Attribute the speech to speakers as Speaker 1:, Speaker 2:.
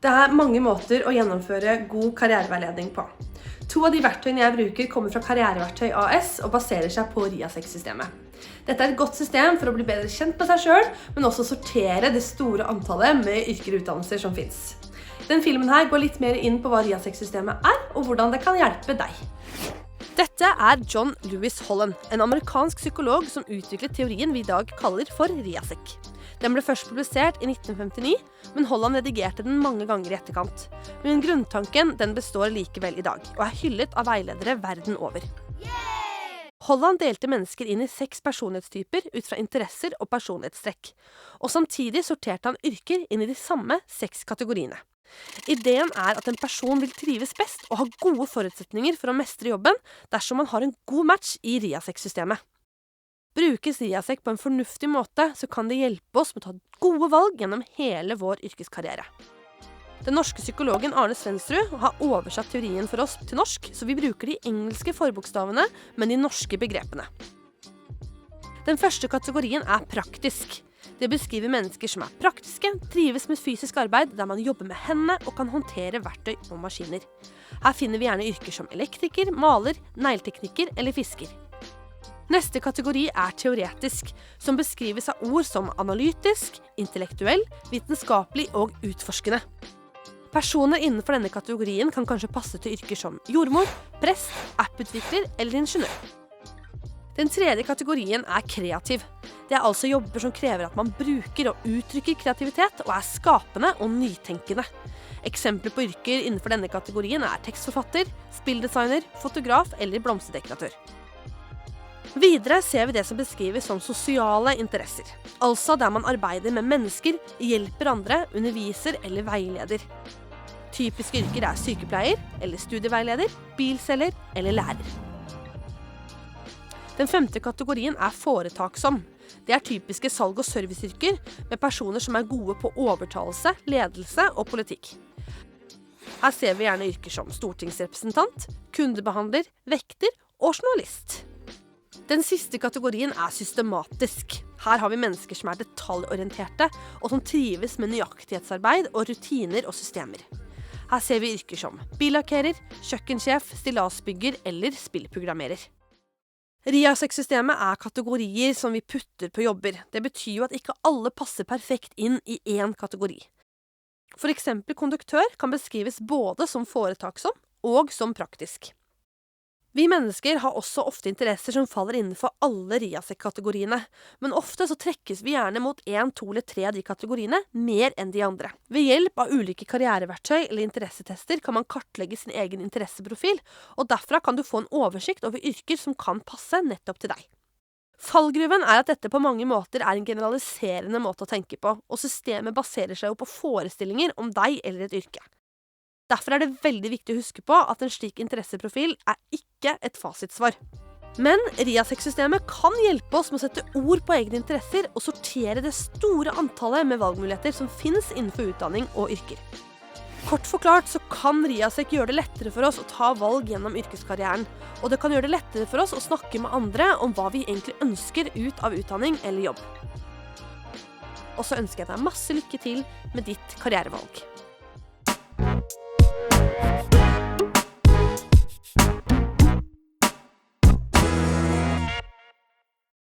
Speaker 1: Det mange måter å gjennomføre god karriereveiledning på. 2 av de verktøyene jeg bruker kommer fra Karriereverktøy AS og baserer seg på RIASEC-systemet. Dette et godt system for å bli bedre kjent med seg selv, men også sortere det store antallet med yrker og utdannelser som finnes. Den filmen her går litt mer inn på hva RIASEC-systemet og hvordan det kan hjelpe deg. Dette John Lewis Holland, en amerikansk psykolog som utviklet teorien vi I dag kaller for RIASEC. Den ble først publisert I 1959, men Holland redigerte den mange ganger I etterkant. Men grunntanken den består likevel I dag, og hyllet av veiledere verden over. Holland delte mennesker inn I 6 personlighetstyper ut fra interesser og personlighetstrekk, og samtidig sorterte han yrker inn I de samme 6 kategoriene. Ideen at en person vil trives best og ha gode forutsetninger for å mestre jobben dersom man har en god match I RIASEC-systemet. Brukes RIASEC på en fornuftig måte, så kan det hjelpe oss med å ta gode valg gjennom hele vår yrkeskarriere. Den norske psykologen Arne Svensrud har oversatt teorien for oss til norsk, så vi bruker de engelske forbokstavene, men de norske begrepene. Den første kategorien praktisk. Det beskriver mennesker som praktiske, trives med fysisk arbeid, der man jobber med hendene og kan håndtere verktøy og maskiner. Her finner vi gjerne yrker som elektriker, maler, negletekniker eller fisker. Neste kategori teoretisk, som beskrives av ord som analytisk, intellektuell, vitenskapelig og utforskende. Personer innenfor denne kategorien kan kanskje passe til yrker som jordmor, prest, apputvikler eller ingeniør. Den tredje kategorien kreativ. Det altså jobber som krever at man bruker og uttrykker kreativitet og skapende og nytenkende. Eksempler på yrker innenfor denne kategorien tekstforfatter, spilldesigner, fotograf eller blomsterdekoratør. Videre ser vi det som beskrives som sosiale interesser, altså der man arbeider med mennesker, hjelper andre, underviser eller veileder. Typiske yrker sykepleier eller studieveileder, bilselger eller lærer. Den femte kategorien foretaksom. Det typiske salg- og serviceyrker med personer som gode på overtalelse, ledelse og politikk. Her ser vi gjerne yrker som stortingsrepresentant, kundebehandler, vekter og journalist. Den siste kategorien systematisk. Her har vi mennesker som detaljorienterte, og som trives med nøyaktighetsarbeid og rutiner og systemer. Her ser vi yrker som billakkerer, kjøkkensjef, stillasbygger eller spillprogrammerer. RIASEC-systemet kategorier som vi putter på jobber. Det betyr jo at ikke alle passer perfekt inn I én kategori. For eksempel konduktør kan beskrives både som foretaksom og som praktisk. Vi mennesker har også ofte interesser som faller innenfor alle RIASEC-kategoriene, men ofte så trekkes vi gjerne mot 1, 2 eller 3 av de kategoriene mer enn de andre. Ved hjelp av ulike karriereverktøy eller interessetester kan man kartlegge sin egen interesseprofil, og derfra kan du få en oversikt over yrker som kan passe nettopp til deg. Fallgruven at dette på mange måter en generaliserende måte å tenke på, og systemet baserer seg jo på forestillinger om deg eller et yrke. Derfor det veldig viktig å huske på at en slik interesseprofil ikke et fasitsvar. Men RIASEC-systemet kan hjelpe oss med å sette ord på egne interesser og sortere det store antallet med valgmuligheter som finnes innenfor utdanning og yrker. Kort forklart så kan RIASEC gjøre det lettere for oss å ta valg gjennom yrkeskarrieren, og det kan gjøre det lettere for oss å snakke med andre om hva vi egentlig ønsker ut av utdanning eller jobb. Og så ønsker jeg deg masse lykke til med ditt karrierevalg.